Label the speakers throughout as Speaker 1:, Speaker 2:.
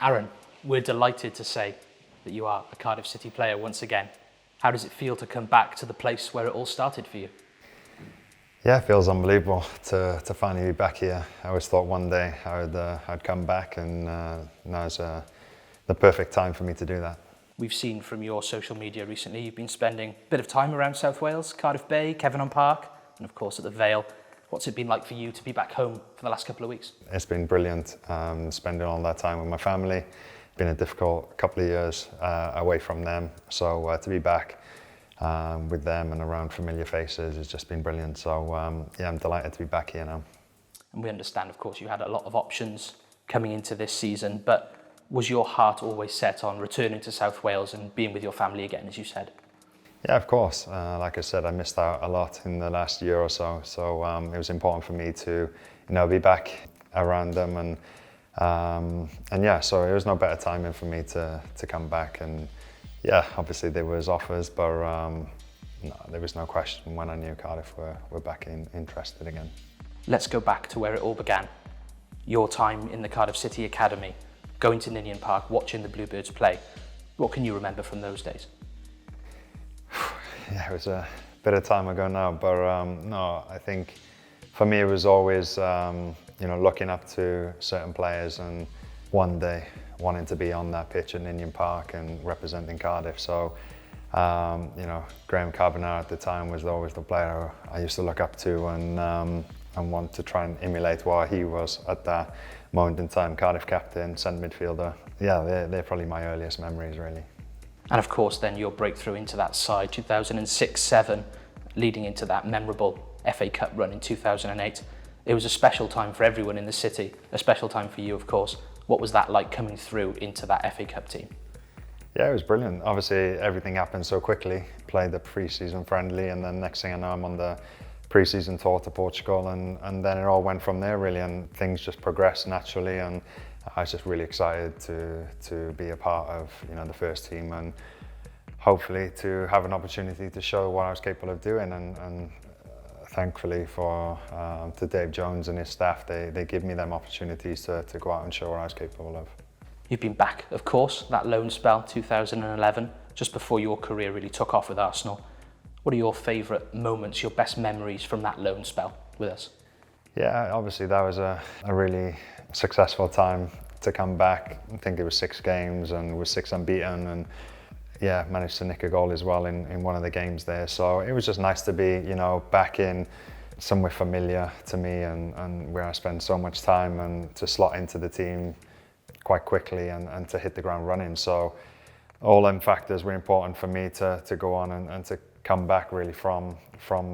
Speaker 1: Aaron, we're delighted to say that you are a Cardiff City player once again. How does it feel to come back to the place where it all started for you?
Speaker 2: Yeah, it feels unbelievable to finally be back here. I always thought one day I'd come back, and now's the perfect time for me to do that.
Speaker 1: We've seen from your social media recently you've been spending a bit of time around South Wales, Cardiff Bay, Kevin Park, and of course at the Vale. What's it been like for you to be back home for the last couple of weeks?
Speaker 2: It's been brilliant, spending all that time with my family. Been a difficult couple of years away from them, so to be back with them and around familiar faces has just been brilliant. So yeah, I'm delighted to be back here now.
Speaker 1: And we understand, of course, you had a lot of options coming into this season, but was your heart always set on returning to South Wales and being with your family again, as you said?
Speaker 2: Yeah, of course. Like I said, I missed out a lot in the last year or so, so it was important for me to, be back around them, and yeah, so it was no better timing for me to come back. And yeah, obviously there was offers, but no, there was no question when I knew Cardiff were back interested again.
Speaker 1: Let's go back to where it all began. Your time in the Cardiff City Academy, going to Ninian Park, watching the Bluebirds play. What can you remember from those days?
Speaker 2: Yeah, it was a bit of time ago now, but no, I think for me it was always, looking up to certain players and one day wanting to be on that pitch at Ninian Park and representing Cardiff. So, Graham Carbonara at the time was always the player I used to look up to and want to try and emulate what he was at that moment in time. Cardiff captain, centre midfielder. Yeah, they're probably my earliest memories, really.
Speaker 1: And of course then your breakthrough into that side, 2006-07, leading into that memorable FA Cup run in 2008. It was a special time for everyone in the city, a special time for you, of course. What was that like coming through into that FA Cup team?
Speaker 2: Yeah, it was brilliant. Obviously everything happened so quickly. Played the pre-season friendly, and then next thing I know I'm on the pre-season tour to Portugal, and then it all went from there really, and things just progressed naturally, and I was just really excited to be a part of the first team, and hopefully to have an opportunity to show what I was capable of doing, and thankfully to Dave Jones and his staff, they give me them opportunities to go out and show what I was capable of.
Speaker 1: You've been back, of course, that loan spell 2011, just before your career really took off with Arsenal. What are your favourite moments, your best memories from that loan spell with us?
Speaker 2: Yeah, obviously that was a really successful time to come back. I think it was 6 games and was 6 unbeaten, and yeah, managed to nick a goal as well in one of the games there. So it was just nice to be, back in somewhere familiar to me and where I spend so much time, and to slot into the team quite quickly and to hit the ground running. So all them factors were important for me to go on and to come back really from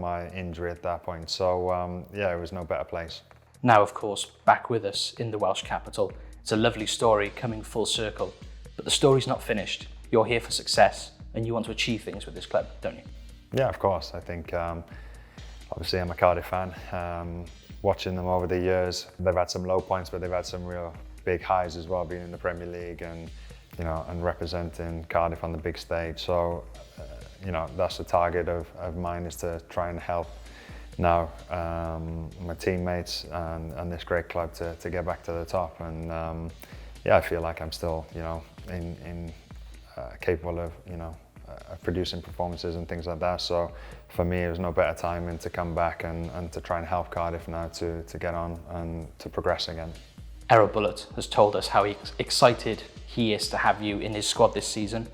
Speaker 2: my injury at that point. So yeah, it was no better place.
Speaker 1: Now, of course, back with us in the Welsh capital. It's a lovely story coming full circle, but the story's not finished. You're here for success and you want to achieve things with this club, don't you?
Speaker 2: Yeah, of course. I think obviously I'm a Cardiff fan. Watching them over the years, they've had some low points, but they've had some real big highs as well, being in the Premier League and and representing Cardiff on the big stage. So that's the target of mine, is to try and help now my teammates and this great club to get back to the top. And yeah, I feel like I'm still capable of producing performances and things like that. So for me, it was no better timing to come back and to try and help Cardiff now to get on and to progress again.
Speaker 1: Errol Bullitt has told us how excited he is to have you in his squad this season.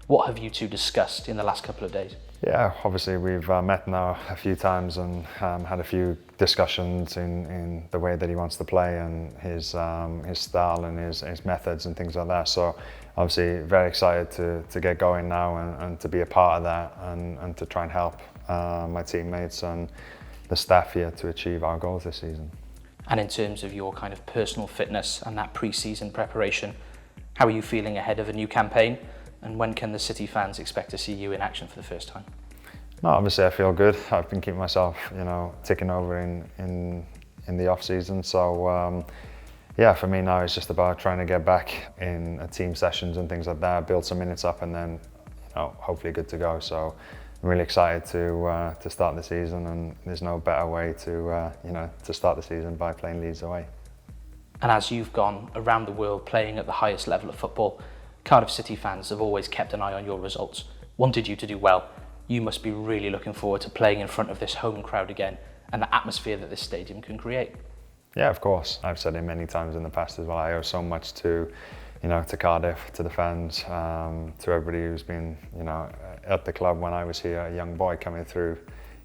Speaker 1: What have you two discussed in the last couple of days?
Speaker 2: Yeah, obviously we've met now a few times and had a few discussions in the way that he wants to play and his style and his methods and things like that. So obviously very excited to get going now and to be a part of that and to try and help my teammates and the staff here to achieve our goals this season.
Speaker 1: And in terms of your kind of personal fitness and that pre-season preparation, how are you feeling ahead of a new campaign? And when can the City fans expect to see you in action for the first time?
Speaker 2: No, obviously I feel good. I've been keeping myself, ticking over in the off season. So yeah, for me now it's just about trying to get back in team sessions and things like that, build some minutes up, and then hopefully good to go. So I'm really excited to start the season, and there's no better way to start the season by playing Leeds away.
Speaker 1: And as you've gone around the world playing at the highest level of football, Cardiff City fans have always kept an eye on your results, wanted you to do well. You must be really looking forward to playing in front of this home crowd again and the atmosphere that this stadium can create.
Speaker 2: Yeah, of course. I've said it many times in the past as well. I owe so much to, to Cardiff, to the fans, to everybody who's been, at the club when I was here, a young boy coming through,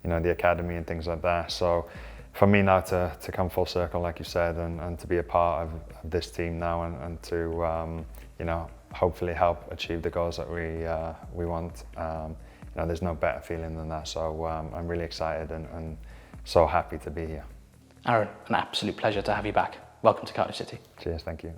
Speaker 2: the academy and things like that. So for me now to come full circle, like you said, and to be a part of this team now and to, hopefully help achieve the goals that we want. There's no better feeling than that. So I'm really excited and so happy to be here.
Speaker 1: Aaron, an absolute pleasure to have you back. Welcome to Cardiff City.
Speaker 2: Cheers, thank you.